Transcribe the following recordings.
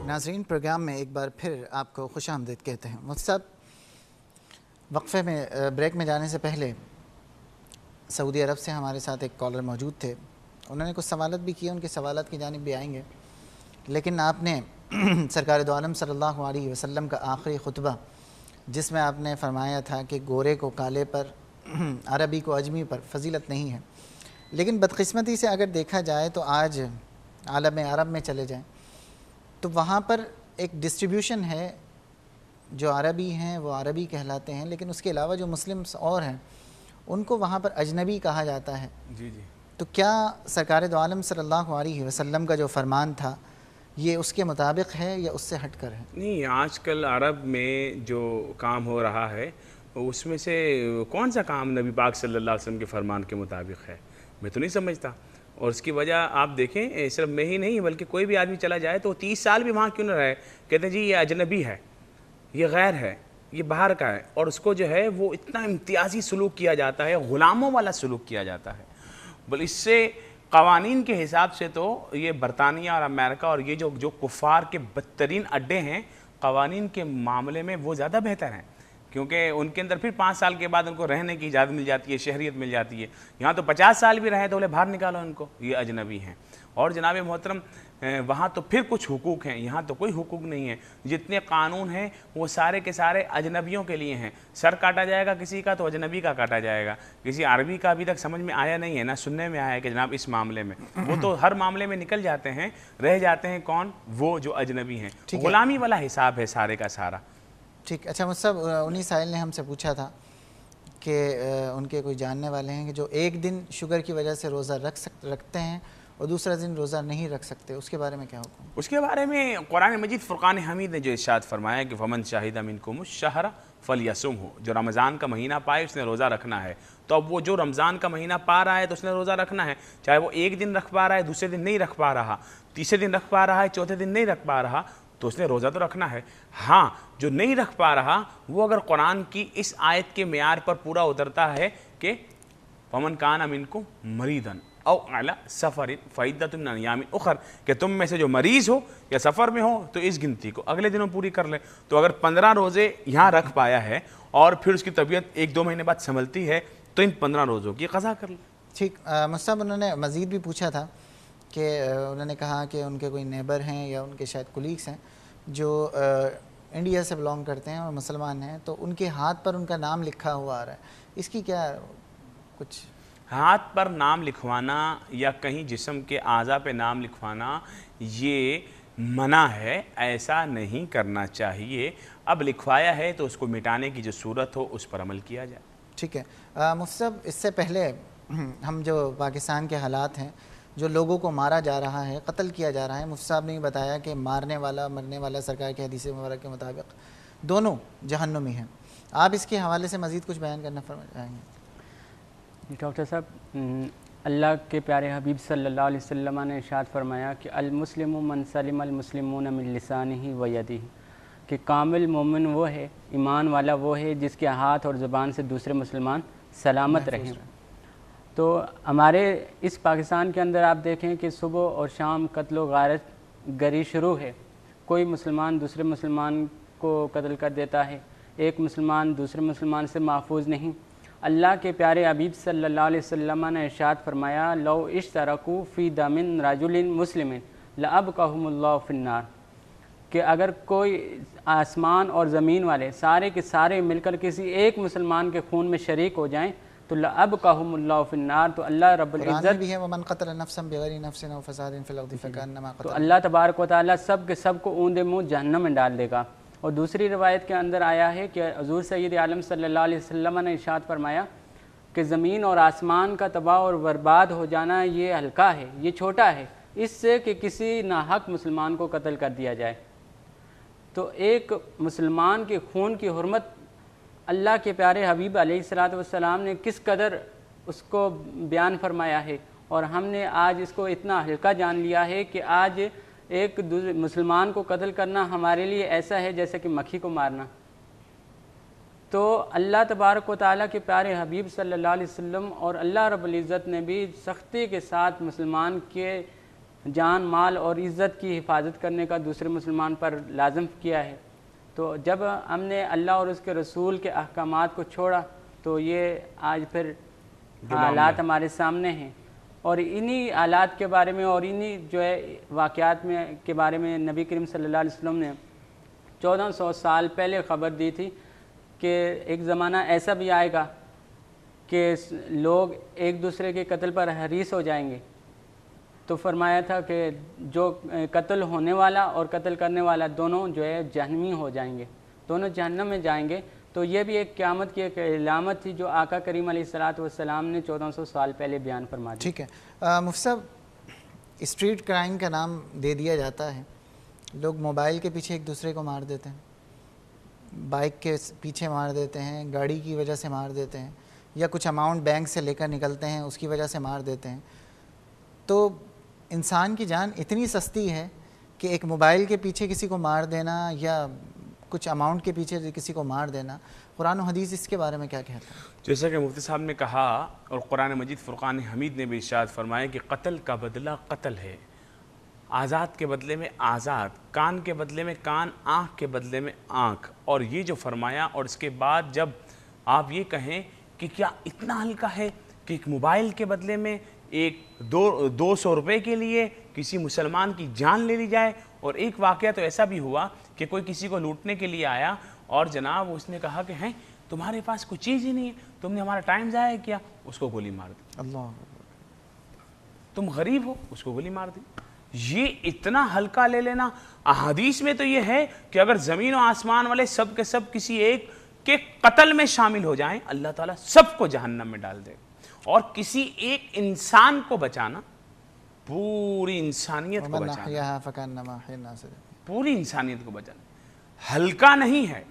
ناظرین، پروگرام میں ایک بار پھر آپ کو خوش آمدید کہتے ہیں۔ مفتی صاحب، وقفے میں بریک میں جانے سے پہلے سعودی عرب سے ہمارے ساتھ ایک کالر موجود تھے، انہوں نے کچھ سوالات بھی کیے، ان کے سوالات کی جانب بھی آئیں گے، لیکن آپ نے سرکار دو عالم صلی اللہ علیہ وسلم کا آخری خطبہ جس میں آپ نے فرمایا تھا کہ گورے کو کالے پر، عربی کو اجمی پر فضیلت نہیں ہے، لیکن بدقسمتی سے اگر دیکھا جائے تو آج عالم عرب میں چلے جائیں تو وہاں پر ایک ڈسٹریبیوشن ہے، جو عربی ہیں وہ عربی کہلاتے ہیں، لیکن اس کے علاوہ جو مسلمس اور ہیں ان کو وہاں پر اجنبی کہا جاتا ہے۔ جی جی، تو کیا سرکار دو عالم صلی اللہ علیہ وسلم کا جو فرمان تھا یہ اس کے مطابق ہے یا اس سے ہٹ کر ہے؟ نہیں، آج کل عرب میں جو کام ہو رہا ہے اس میں سے کون سا کام نبی پاک صلی اللہ علیہ وسلم کے فرمان کے مطابق ہے؟ میں تو نہیں سمجھتا۔ اور اس کی وجہ آپ دیکھیں، صرف میں ہی نہیں بلکہ کوئی بھی آدمی چلا جائے تو 30 سال بھی وہاں کیوں نہ رہے، کہتے ہیں جی یہ اجنبی ہے، یہ غیر ہے، یہ باہر کا ہے، اور اس کو جو ہے وہ اتنا امتیازی سلوک کیا جاتا ہے، غلاموں والا سلوک کیا جاتا ہے۔ بل اس سے قوانین کے حساب سے تو یہ برطانیہ اور امریکہ اور یہ جو کفار کے بدترین اڈے ہیں قوانین کے معاملے میں، وہ زیادہ بہتر ہیں، کیونکہ ان کے اندر پھر 5 سال کے بعد ان کو رہنے کی اجازت مل جاتی ہے، شہریت مل جاتی ہے۔ یہاں تو 50 سال بھی رہیں تو بولے باہر نکالو ان کو، یہ اجنبی ہیں۔ اور جناب محترم، وہاں تو پھر کچھ حقوق ہیں، یہاں تو کوئی حقوق نہیں ہے۔ جتنے قانون ہیں وہ سارے کے سارے اجنبیوں کے لیے ہیں۔ سر کاٹا جائے گا کسی کا تو اجنبی کا کاٹا جائے گا، کسی عربی کا ابھی تک سمجھ میں آیا نہیں ہے، نہ سننے میں آیا ہے کہ جناب اس معاملے میں، وہ تو ہر معاملے میں نکل جاتے ہیں، رہ جاتے ہیں کون؟ وہ جو اجنبی ہیں۔ غلامی والا حساب ہے سارے کا سارا۔ ٹھیک، اچھا مفتی صاحب، انہی سائل نے ہم سے پوچھا تھا کہ ان کے کوئی جاننے والے ہیں کہ جو ایک دن شوگر کی وجہ سے روزہ رکھتے ہیں اور دوسرا دن روزہ نہیں رکھ سکتے، اس کے بارے میں کیا حکم؟ اس کے بارے میں قرآن مجید فرقان حمید نے جو ارشاد فرمایا کہ فمن شاہد منکم الشہر فلیصمہ، جو رمضان کا مہینہ پائے اس نے روزہ رکھنا ہے۔ تو اب وہ جو رمضان کا مہینہ پا رہا ہے تو اس نے روزہ رکھنا ہے، چاہے وہ ایک دن رکھ پا رہا ہے، دوسرے دن نہیں رکھ پا رہا، تیسرے دن رکھ پا رہا ہے، چوتھے دن نہیں رکھ پا رہا، تو اس نے روزہ تو رکھنا ہے۔ ہاں، جو نہیں رکھ پا رہا وہ اگر قرآن کی اس آیت کے معیار پر پورا اترتا ہے کہ فمن کان منکم مریضا او علی سفر فعدۃ من ایام اخر، کہ تم میں سے جو مریض ہو یا سفر میں ہو تو اس گنتی کو اگلے دنوں پوری کر لے۔ تو اگر 15 روزے یہاں رکھ پایا ہے اور پھر اس کی طبیعت 1-2 مہینے بعد سنبھلتی ہے تو ان 15 روزوں کی قضا کر لے۔ ٹھیک، مفتی صاحب انہوں نے مزید بھی پوچھا تھا کہ انہوں نے کہا کہ ان کے کوئی نیبر ہیں یا ان کے شاید کولیگس ہیں جو انڈیا سے بلانگ کرتے ہیں اور مسلمان ہیں، تو ان کے ہاتھ پر ان کا نام لکھا ہوا آ رہا ہے، اس کی کیا کچھ؟ ہاتھ پر نام لکھوانا یا کہیں جسم کے اعضاء پہ نام لکھوانا یہ منع ہے، ایسا نہیں کرنا چاہیے۔ اب لکھوایا ہے تو اس کو مٹانے کی جو صورت ہو اس پر عمل کیا جائے۔ ٹھیک ہے مفتی صاحب، اس سے پہلے ہم جو پاکستان کے حالات ہیں، جو لوگوں کو مارا جا رہا ہے، قتل کیا جا رہا ہے، مفتی صاحب نے بتایا کہ مارنے والا مرنے والا سرکار کی حدیث مبارک کے مطابق دونوں جہنمی ہیں۔ آپ اس کے حوالے سے مزید کچھ بیان کرنا چاہیں گے؟ ڈاکٹر صاحب، اللہ کے پیارے حبیب صلی اللہ علیہ وسلم نے ارشاد فرمایا کہ المسلم من سلم المسلمون من لسانہ و یدہ، کہ کامل مومن وہ ہے، ایمان والا وہ ہے جس کے ہاتھ اور زبان سے دوسرے مسلمان سلامت رہیں۔ تو ہمارے اس پاکستان کے اندر آپ دیکھیں کہ صبح اور شام قتل و غارت گری شروع ہے، کوئی مسلمان دوسرے مسلمان کو قتل کر دیتا ہے، ایک مسلمان دوسرے مسلمان سے محفوظ نہیں۔ اللہ کے پیارے حبیب صلی اللہ علیہ وسلم نے ارشاد فرمایا لو اشترکوا فی دم رجل مسلم لابقاہم اللہ فی النار، کہ اگر کوئی آسمان اور زمین والے سارے کے سارے مل کر کسی ایک مسلمان کے خون میں شریک ہو جائیں تو لابقاہم اللہ فی النار، تو اللہ رب العزت بھی ہے ومن قتل نفسا بغیر نفس او فساد فی الارض فکانما قتل، تو اللہ تبارک و تعالیٰ سب کے سب کو اوندے منہ جہنم میں ڈال دے گا۔ اور دوسری روایت کے اندر آیا ہے کہ حضور سید عالم صلی اللہ علیہ وسلم نے ارشاد فرمایا کہ زمین اور آسمان کا تباہ اور برباد ہو جانا یہ ہلکا ہے، یہ چھوٹا ہے اس سے کہ کسی ناحق مسلمان کو قتل کر دیا جائے۔ تو ایک مسلمان کے خون کی حرمت اللہ کے پیارے حبیب علیہ الصلوۃ والسلام نے کس قدر اس کو بیان فرمایا ہے، اور ہم نے آج اس کو اتنا ہلکا جان لیا ہے کہ آج ایک مسلمان کو قتل کرنا ہمارے لیے ایسا ہے جیسے کہ مکھی کو مارنا۔ تو اللہ تبارک و تعالیٰ کے پیارے حبیب صلی اللہ علیہ وسلم اور اللہ رب العزت نے بھی سختی کے ساتھ مسلمان کے جان مال اور عزت کی حفاظت کرنے کا دوسرے مسلمان پر لازم کیا ہے۔ تو جب ہم نے اللہ اور اس کے رسول کے احکامات کو چھوڑا تو یہ آج پھر حالات ہمارے سامنے ہیں، اور انہی حالات کے بارے میں اور انہی جو ہے واقعات میں کے بارے میں نبی کریم صلی اللہ علیہ وسلم نے 1400 سال پہلے خبر دی تھی کہ ایک زمانہ ایسا بھی آئے گا کہ لوگ ایک دوسرے کے قتل پر حریص ہو جائیں گے۔ تو فرمایا تھا کہ جو قتل ہونے والا اور قتل کرنے والا دونوں جو ہے جہنمی ہو جائیں گے، دونوں جہنم میں جائیں گے۔ تو یہ بھی ایک قیامت کی ایک علامت تھی جو آقا کریم علیہ الصلوۃ والسلام نے 1400 سال پہلے بیان فرما دی۔ ٹھیک ہے مفتی صاحب، اسٹریٹ کرائم کا نام دے دیا جاتا ہے، لوگ موبائل کے پیچھے ایک دوسرے کو مار دیتے ہیں، بائک کے پیچھے مار دیتے ہیں، گاڑی کی وجہ سے مار دیتے ہیں، یا کچھ اماؤنٹ بینک سے لے کر نکلتے ہیں اس کی وجہ سے مار دیتے ہیں۔ تو انسان کی جان اتنی سستی ہے کہ ایک موبائل کے پیچھے کسی کو مار دینا یا کچھ اماؤنٹ کے پیچھے کسی کو مار دینا، قرآن و حدیث اس کے بارے میں کیا کہتا ہے؟ جیسا کہ مفتی صاحب نے کہا اور قرآن مجید فرقان حمید نے بھی ارشاد فرمایا کہ قتل کا بدلہ قتل ہے، آزاد کے بدلے میں آزاد، کان کے بدلے میں کان، آنکھ کے بدلے میں آنکھ۔ اور یہ جو فرمایا، اور اس کے بعد جب آپ یہ کہیں کہ کیا اتنا ہلکا ہے کہ ایک موبائل کے بدلے میں ایک 200 روپے کے لیے کسی مسلمان کی جان لے لی جائے۔ اور ایک واقعہ تو ایسا بھی ہوا کہ کوئی کسی کو لوٹنے کے لیے آیا اور جناب اس نے کہا کہ ہیں تمہارے پاس کوئی چیز ہی نہیں ہے، تم نے ہمارا ٹائم ضائع کیا، اس کو گولی مار دی۔ اللہ، تم غریب ہو، اس کو گولی مار دی۔ یہ اتنا ہلکا لے لینا، احادیث میں تو یہ ہے کہ اگر زمین و آسمان والے سب کے سب کسی ایک کے قتل میں شامل ہو جائیں، اللہ تعالیٰ سب کو جہنم میں ڈال دے۔ اور کسی ایک انسان کو بچانا، پوری انسانیت کو ومن بچانا، احیاها فکانما احیا الناس۔ پوری انسانیت کو بچانا ہلکا نہیں ہے۔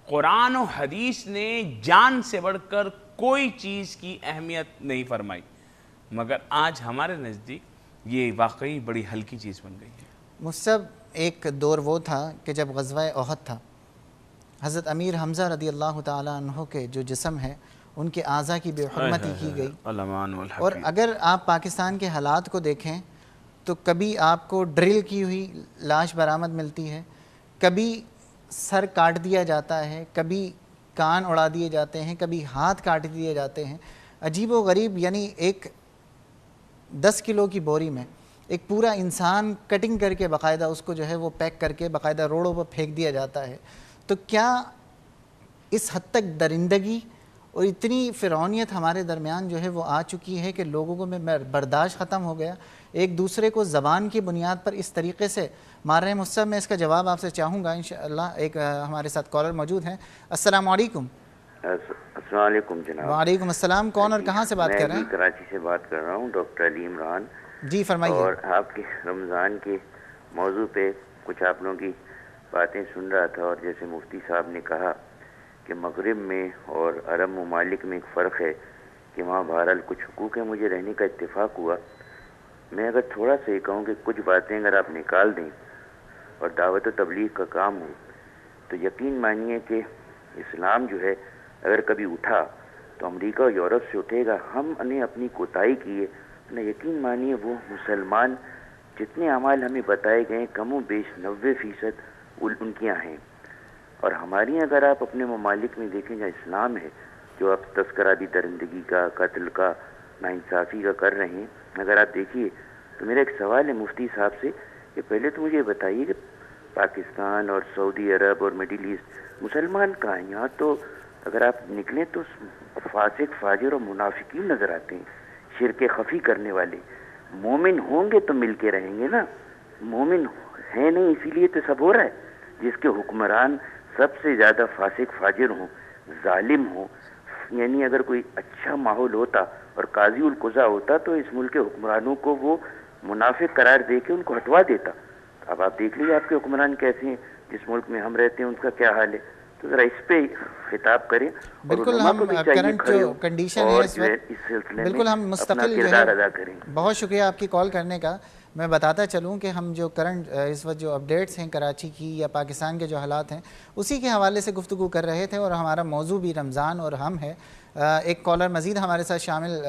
قرآن و حدیث نے جان سے بڑھ کر کوئی چیز کی اہمیت نہیں فرمائی، مگر آج ہمارے نزدیک یہ واقعی بڑی ہلکی چیز بن گئی ہے۔ مصعب، ایک دور وہ تھا کہ جب غزوہ احد تھا، حضرت امیر حمزہ رضی اللہ تعالیٰ عنہ کے جو جسم ہے ان کے اعضاء کی بے حرمتی کی گئی، اور اگر آپ پاکستان کے حالات کو دیکھیں تو کبھی آپ کو ڈرل کی ہوئی لاش برآمد ملتی ہے، کبھی سر کاٹ دیا جاتا ہے، کبھی کان اڑا دیے جاتے ہیں، کبھی ہاتھ کاٹ دیے جاتے ہیں، عجیب و غریب۔ یعنی ایک 10 کلو کی بوری میں ایک پورا انسان کٹنگ کر کے باقاعدہ اس کو جو ہے وہ پیک کر کے باقاعدہ روڈوں پر پھینک دیا جاتا ہے۔ تو کیا اس حد تک درندگی اور اتنی فرعونیت ہمارے درمیان جو ہے وہ آ چکی ہے کہ لوگوں کو میں برداشت ختم ہو گیا، ایک دوسرے کو زبان کی بنیاد پر اس طریقے سے مار رہے ہیں؟ مصعب، میں اس کا جواب آپ سے چاہوں گا انشاءاللہ۔ ایک ہمارے ساتھ کالر موجود ہیں۔ السلام علیکم۔ السلام علیکم جناب۔ وعلیکم السلام، کون اور کہاں سے بات کر رہے ہیں؟ میں کراچی سے بات کر رہا ہوں، ڈاکٹر علی عمران۔ جی فرمائیے۔ اور آپ کے رمضان کے موضوع پہ کچھ آپ لوگوں کی باتیں سن رہا تھا، اور جیسے مفتی صاحب نے کہا کہ مغرب میں اور عرب ممالک میں ایک فرق ہے کہ وہاں بہرحال کچھ حقوق ہیں، مجھے رہنے کا اتفاق ہوا۔ میں اگر تھوڑا سا یہ کہوں کہ کچھ باتیں اگر آپ نکال دیں اور دعوت و تبلیغ کا کام ہو تو یقین مانیے کہ اسلام جو ہے اگر کبھی اٹھا تو امریکہ اور یورپ سے اٹھے گا۔ ہم نے اپنی کوتاہی کی ہے نہ، یقین مانیے وہ مسلمان جتنے اعمال ہمیں بتائے گئے کم و بیش 90% ان کے یہاں ہیں۔ اور ہماری یہاں اگر آپ اپنے ممالک میں دیکھیں جہاں اسلام ہے، جو آپ تذکراتی درندگی کا، قتل کا، ناانصافی کا کر رہے ہیں، اگر آپ دیکھیے تو میرا ایک سوال ہے مفتی صاحب سے کہ پہلے تو مجھے بتائیے کہ پاکستان اور سعودی عرب اور مڈل ایسٹ مسلمان کہاں ہیں؟ یہاں تو اگر آپ نکلیں تو فاسق، فاجر اور منافقین نظر آتے ہیں، شرک خفی کرنے والے۔ مومن ہوں گے تو مل کے رہیں گے نا، مومن ہیں نہیں، اسی لیے تو سب ہو رہا ہے۔ جس کے حکمران سب سے زیادہ فاسق فاجر ہوں، ظالم ہوں، یعنی اگر کوئی اچھا ماحول ہوتا اور قاضی القضا ہوتا تو اس ملک کے حکمرانوں کو وہ منافق قرار دے کے ان کو ہٹوا دیتا۔ اب آپ دیکھ لیجیے آپ کے حکمران کیسے ہیں، جس ملک میں ہم رہتے ہیں ان کا کیا حال ہے۔ تو ذرا اس پہ خطاب کریں۔ بالکل، ہم کرنٹ جو کنڈیشن ہے اس وقت بالکل ہم مستقل جو ہے۔ بہت شکریہ آپ کی کال کرنے کا۔ میں بتاتا چلوں کہ ہم جو کرنٹ اس وقت جو اپڈیٹس ہیں کراچی کی یا پاکستان کے جو حالات ہیں اسی کے حوالے سے گفتگو کر رہے تھے، اور ہمارا موضوع بھی رمضان اور ہم ہے۔ ایک کالر مزید ہمارے ساتھ شامل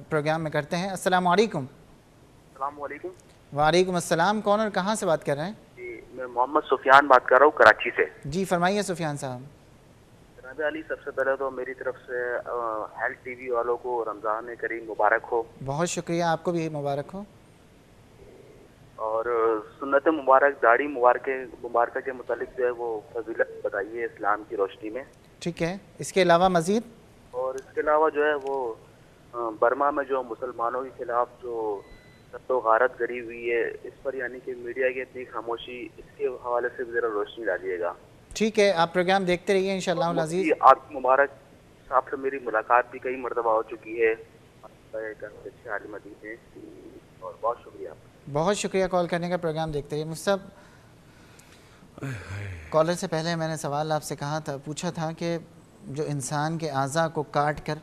پروگرام میں کرتے ہیں۔ السلام علیکم۔ السلام علیکم۔ وعلیکم السلام، کون اور کہاں سے بات کر رہے ہیں؟ جی میں محمد سفیان بات کر رہا ہوں کراچی سے. جی فرمائیے سفیان صاحب. جناب علی، سب سے پہلے تو میری طرف سے ہیلتھ ٹی وی والوں کو رمضان کریم مبارک ہو. بہت شکریہ، آپ کو بھی مبارک ہو. اور سنت مبارک داڑھی مبارکہ کے متعلق جو ہے وہ فضیلت بتائیے اسلام کی روشنی میں. ٹھیک ہے، اس کے علاوہ مزید؟ اور اس کے علاوہ جو ہے وہ برما میں جو مسلمانوں کے خلاف جو سب و غارت گری ہوئی ہے اس پر یعنی کہ میڈیا کی اتنی خاموشی، اس کے حوالے سے ذرا روشنی ڈالیے گا. ٹھیک ہے، آپ پروگرام دیکھتے رہیے انشاءاللہ العزیز. آپ کی مبارک صاحب سے میری ملاقات بھی کئی مرتبہ ہو چکی ہے. اچھے عالم دین ہیں اور بہت شکریہ. بہت شکریہ کال کرنے کا، پروگرام دیکھتے رہیے. مصطب، کالر سے پہلے میں نے سوال آپ سے پوچھا تھا کہ جو انسان کے اعضاء کو کاٹ کر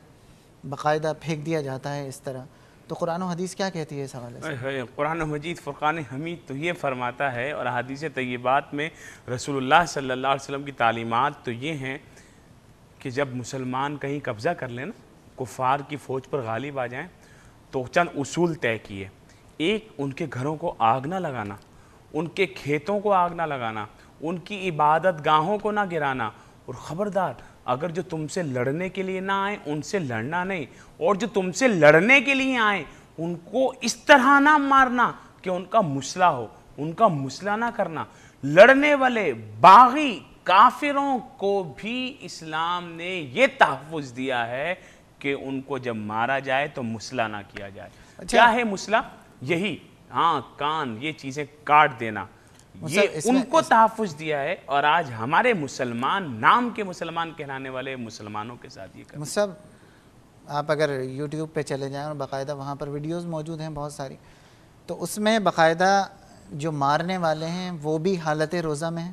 باقاعدہ پھینک دیا جاتا ہے اس طرح، تو قرآن و حدیث کیا کہتی ہے اس حوالے سے؟ قرآن مجید فرقان حمید تو یہ فرماتا ہے، اور احادیث طیبات میں رسول اللہ صلی اللہ علیہ وسلم کی تعلیمات تو یہ ہیں کہ جب مسلمان کہیں قبضہ کر لیں نا، کفار کی فوج پر غالب آ جائیں، تو چند اصول طے کیے. ایک، ان کے گھروں کو آگ نہ لگانا، ان کے کھیتوں کو آگ نہ لگانا، ان کی عبادت گاہوں کو نہ گرانا، اور خبردار اگر جو تم سے لڑنے کے لیے نہ آئیں ان سے لڑنا نہیں، اور جو تم سے لڑنے کے لیے آئیں ان کو اس طرح نہ مارنا کہ ان کا مسئلہ ہو، ان کا مسئلہ نہ کرنا. لڑنے والے باغی کافروں کو بھی اسلام نے یہ تحفظ دیا ہے کہ ان کو جب مارا جائے تو مسئلہ نہ کیا جائے. کیا ہے مسئلہ؟ یہی کان، یہ چیزیں کاٹ دینا، یہ ان کو تحفظ دیا ہے. اور آج ہمارے مسلمان، نام کے مسلمان کہلانے والے مسلمانوں کے ساتھ یہ کریں. مصطب، آپ اگر یوٹیوب پہ چلے جائیں اور باقاعدہ وہاں پر ویڈیوز موجود ہیں بہت ساری، تو اس میں باقاعدہ جو مارنے والے ہیں وہ بھی حالت روزہ میں ہیں،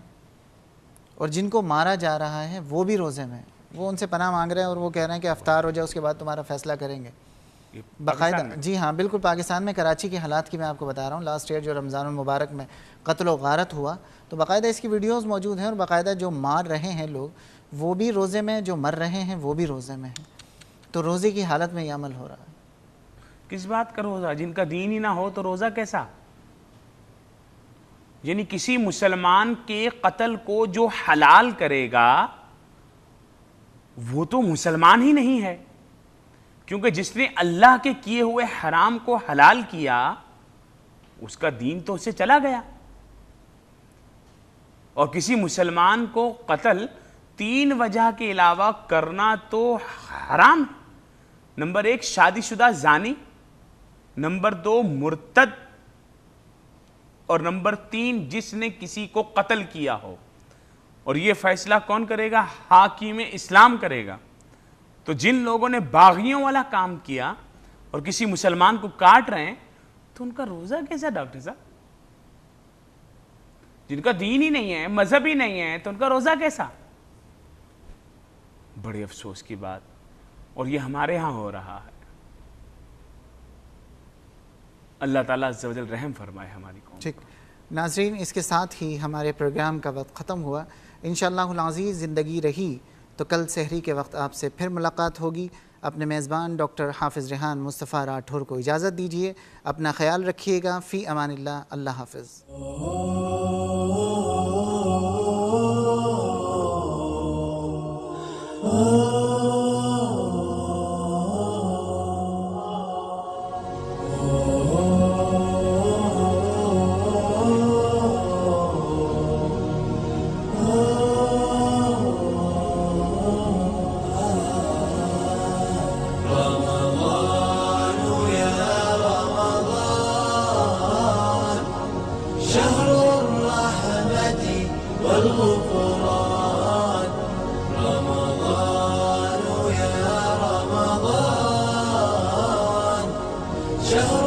اور جن کو مارا جا رہا ہے وہ بھی روزے میں ہیں. وہ ان سے پناہ مانگ رہے ہیں اور وہ کہہ رہے ہیں کہ افطار ہو جائے اس کے بعد تمہارا فیصلہ کریں گے باقاعدہ. جی ہاں بالکل، پاکستان میں کراچی کے حالات کی میں آپ کو بتا رہا ہوں. لاسٹ ایئر جو رمضان المبارک میں قتل و غارت ہوا تو باقاعدہ اس کی ویڈیوز موجود ہیں، اور باقاعدہ جو مار رہے ہیں لوگ وہ بھی روزے میں، جو مر رہے ہیں وہ بھی روزے میں ہیں. تو روزے کی حالت میں یہ عمل ہو رہا ہے. کس بات کا روزہ؟ جن کا دین ہی نہ ہو تو روزہ کیسا؟ یعنی کسی مسلمان کے قتل کو جو حلال کرے گا وہ تو مسلمان ہی نہیں ہے، کیونکہ جس نے اللہ کے کیے ہوئے حرام کو حلال کیا اس کا دین تو اسے چلا گیا. اور کسی مسلمان کو قتل 3 وجہ کے علاوہ کرنا تو حرام ہے. نمبر 1 شادی شدہ زانی، نمبر 2 مرتد، اور نمبر 3 جس نے کسی کو قتل کیا ہو. اور یہ فیصلہ کون کرے گا؟ حاکم اسلام کرے گا. تو جن لوگوں نے باغیوں والا کام کیا اور کسی مسلمان کو کاٹ رہے ہیں تو ان کا روزہ کیسا ڈاکٹر صاحب؟ جن کا دین ہی نہیں ہے، مذہب ہی نہیں ہے، تو ان کا روزہ کیسا؟ بڑے افسوس کی بات، اور یہ ہمارے ہاں ہو رہا ہے. اللہ تعالیٰ عز و جل رحم فرمائے ہماری قوم. ٹھیک ناظرین، اس کے ساتھ ہی ہمارے پروگرام کا وقت ختم ہوا. انشاءاللہ العزیز زندگی رہی تو کل سحری کے وقت آپ سے پھر ملاقات ہوگی. اپنے میزبان ڈاکٹر حافظ ریحان مصطفیٰ راٹھور کو اجازت دیجیے. اپنا خیال رکھیے گا. فی امان اللہ. اللہ حافظ. شهر